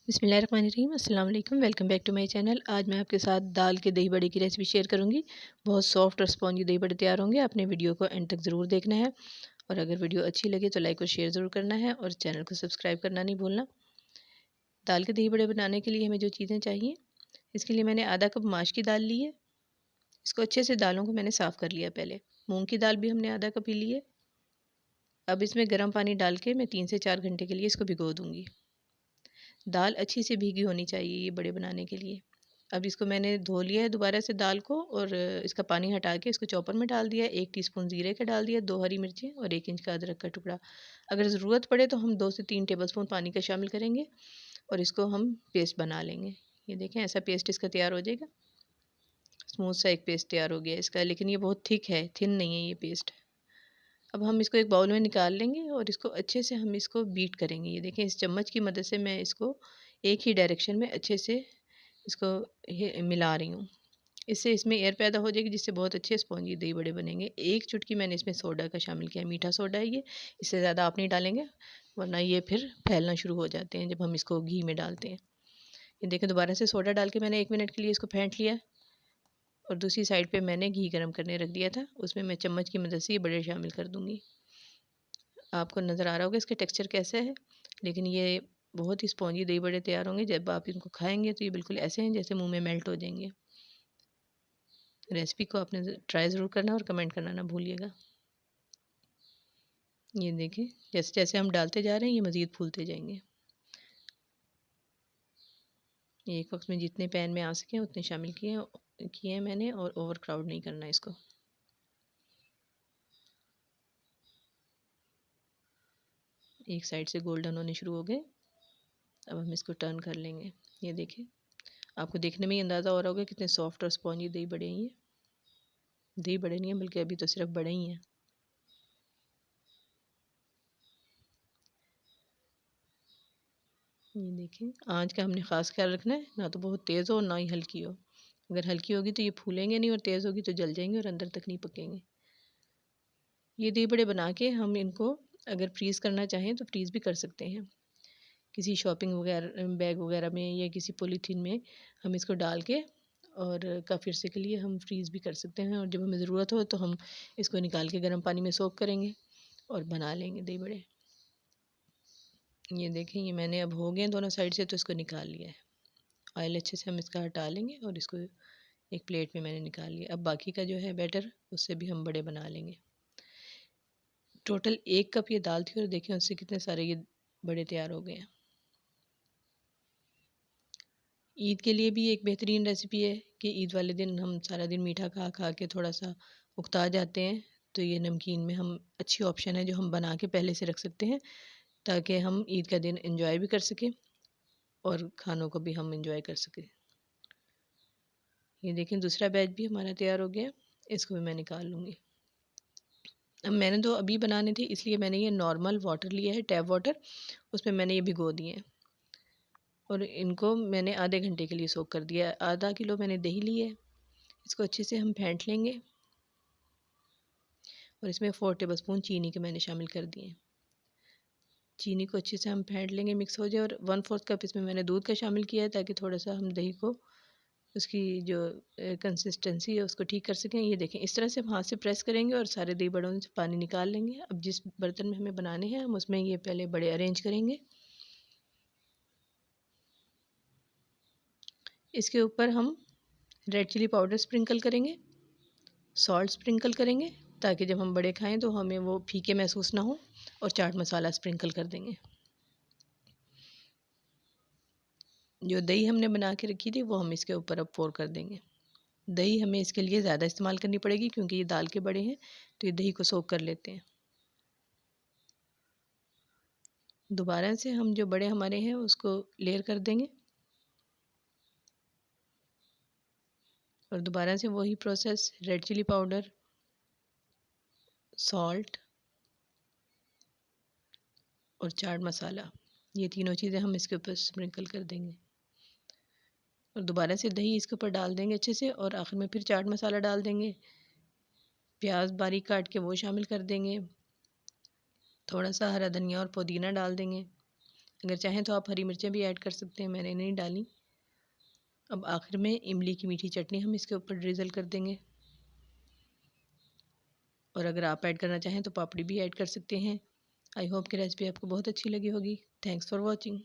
बिस्मिल्लाहिर्रहमानिर्रहीम। अस्सलाम वालेकुम। Welcome back to my channel. आज मैं आपके साथ दाल के दही बड़े की रेसिपी शेयर करूंगी। बहुत सॉफ्ट और स्पॉन्जी दही बड़े तैयार होंगे। आपने वीडियो को एंड तक ज़रूर देखना है और अगर वीडियो अच्छी लगे तो लाइक और शेयर ज़रूर करना है और चैनल को सब्सक्राइब करना नहीं भूलना। दाल के दही बड़े बनाने के लिए हमें जो चीज़ें चाहिए, इसके लिए मैंने आधा कप माश की दाल ली है। इसको अच्छे से दालों को मैंने साफ़ कर लिया। पहले मूँग की दाल भी हमने आधा कप ही ली है। अब इसमें गर्म पानी डाल के मैं 3 से 4 घंटे के लिए इसको भिगो दूँगी। दाल अच्छी से भीगी होनी चाहिए ये बड़े बनाने के लिए। अब इसको मैंने धो लिया है दोबारा से दाल को और इसका पानी हटा के इसको चॉपर में डाल दिया। 1 टीस्पून ज़ीरे का डाल दिया, 2 हरी मिर्चें और 1 इंच का अदरक का टुकड़ा। अगर ज़रूरत पड़े तो हम 2 से 3 टेबलस्पून पानी का शामिल करेंगे और इसको हम पेस्ट बना लेंगे। ये देखें, ऐसा पेस्ट इसका तैयार हो जाएगा। स्मूथ सा एक पेस्ट तैयार हो गया इसका, लेकिन ये बहुत थिक है, थिन नहीं है ये पेस्ट। अब हम इसको एक बाउल में निकाल लेंगे और इसको अच्छे से हम इसको बीट करेंगे। ये देखें, इस चम्मच की मदद से मैं इसको एक ही डायरेक्शन में अच्छे से इसको मिला रही हूँ। इससे इसमें एयर पैदा हो जाएगी जिससे बहुत अच्छे स्पॉन्जी दही बड़े बनेंगे। 1 चुटकी मैंने इसमें सोडा का शामिल किया, मीठा सोडा है ये। इससे ज़्यादा आप नहीं डालेंगे वरना ये फिर फैलना शुरू हो जाते हैं जब हम इसको घी में डालते हैं। ये देखें, दोबारा से सोडा डाल के मैंने 1 मिनट के लिए इसको फेंट लिया और दूसरी साइड पे मैंने घी गर्म करने रख दिया था। उसमें मैं चम्मच की मदद से ये बड़े शामिल कर दूँगी। आपको नज़र आ रहा होगा इसके टेक्सचर कैसे है, लेकिन ये बहुत ही स्पॉन्जी दही बड़े तैयार होंगे। जब आप इनको खाएंगे तो ये बिल्कुल ऐसे हैं जैसे मुंह में मेल्ट हो जाएंगे। रेसिपी को आपने ट्राई ज़रूर करना और कमेंट करना ना भूलिएगा। ये देखिए, जैसे जैसे हम डालते जा रहे हैं ये मज़ीद फूलते जाएंगे। ये एक वक्त में जितने पैन में आ सकें उतने शामिल किए हैं मैंने, और ओवर क्राउड नहीं करना इसको। एक साइड से गोल्डन होने शुरू हो गए। अब हम इसको टर्न कर लेंगे। ये देखिए, आपको देखने में ही अंदाज़ा हो रहा होगा कितने सॉफ्ट और स्पॉन्जी दही बड़े हैं ये। दही बड़े नहीं हैं बल्कि अभी तो सिर्फ बड़े ही हैं। ये देखिए, आँच का हमने ख़ास ख्याल रखना है, ना तो बहुत तेज़ हो ना ही हल्की हो। अगर हल्की होगी तो ये फूलेंगे नहीं और तेज़ होगी तो जल जाएंगे और अंदर तक नहीं पकेंगे। ये दही बड़े बना के हम इनको अगर फ्रीज़ करना चाहें तो फ्रीज़ भी कर सकते हैं। किसी शॉपिंग वगैरह बैग वगैरह में या किसी पॉलीथीन में हम इसको डाल के और काफ़ी अरसे के लिए हम फ्रीज़ भी कर सकते हैं, और जब हमें ज़रूरत हो तो हम इसको निकाल के गर्म पानी में सोक करेंगे और बना लेंगे दही बड़े। ये देखें, ये मैंने अब हो गए दोनों साइड से तो इसको निकाल लिया है। ऑयल अच्छे से हम इसका हटा लेंगे और इसको एक प्लेट में मैंने निकाल लिया। अब बाकी का जो है बैटर, उससे भी हम बड़े बना लेंगे। टोटल 1 कप ये दाल थी और देखें उससे कितने सारे ये बड़े तैयार हो गए हैं। ईद के लिए भी एक बेहतरीन रेसिपी है कि ईद वाले दिन हम सारा दिन मीठा खा खा के थोड़ा सा उकता जाते हैं, तो ये नमकीन में हम अच्छी ऑप्शन है जो हम बना के पहले से रख सकते हैं ताकि हम ईद का दिन एंजॉय भी कर सकें और खानों को भी हम एंजॉय कर सकें। ये देखें, दूसरा बैच भी हमारा तैयार हो गया। इसको भी मैं निकाल लूँगी। अब मैंने तो अभी बनाने थे इसलिए मैंने ये नॉर्मल वाटर लिया है, टैप वाटर। उसमें मैंने ये भिगो दिए हैं और इनको मैंने आधे घंटे के लिए सोक कर दिया। आधा किलो मैंने दही ली है। इसको अच्छे से हम फेंट लेंगे और इसमें 4 टेबलस्पून चीनी के मैंने शामिल कर दिए। चीनी को अच्छे से हम फेंट लेंगे, मिक्स हो जाए। और 1/4 कप इसमें मैंने दूध का शामिल किया है ताकि थोड़ा सा हम दही को उसकी जो कंसिस्टेंसी है उसको ठीक कर सकें। ये देखें, इस तरह से हम हाथ से प्रेस करेंगे और सारे दही बड़ों से पानी निकाल लेंगे। अब जिस बर्तन में हमें बनाने हैं हम उसमें ये पहले बड़े अरेंज करेंगे। इसके ऊपर हम रेड चिली पाउडर स्प्रिंकल करेंगे, सॉल्ट स्प्रिंकल करेंगे ताकि जब हम बड़े खाएं तो हमें वो फीके महसूस ना हो, और चाट मसाला स्प्रिंकल कर देंगे। जो दही हमने बना के रखी थी वो हम इसके ऊपर अब पोर कर देंगे। दही हमें इसके लिए ज़्यादा इस्तेमाल करनी पड़ेगी क्योंकि ये दाल के बड़े हैं तो ये दही को सोक कर लेते हैं। दोबारा से हम जो बड़े हमारे हैं उसको लेयर कर देंगे और दोबारा से वही process, red chilli powder, salt और चाट मसाला, ये तीनों चीज़ें हम इसके ऊपर स्प्रिंकल कर देंगे और दोबारा से दही इसके ऊपर डाल देंगे अच्छे से, और आखिर में फिर चाट मसाला डाल देंगे। प्याज बारीक काट के वो शामिल कर देंगे। थोड़ा सा हरा धनिया और पुदीना डाल देंगे। अगर चाहें तो आप हरी मिर्चें भी ऐड कर सकते हैं, मैंने नहीं डाली। अब आखिर में इमली की मीठी चटनी हम इसके ऊपर ड्रिज़ल कर देंगे। और अगर आप ऐड करना चाहें तो पापड़ी भी ऐड कर सकते हैं। आई होप कि रेसिपी आपको बहुत अच्छी लगी होगी। Thanks for watching.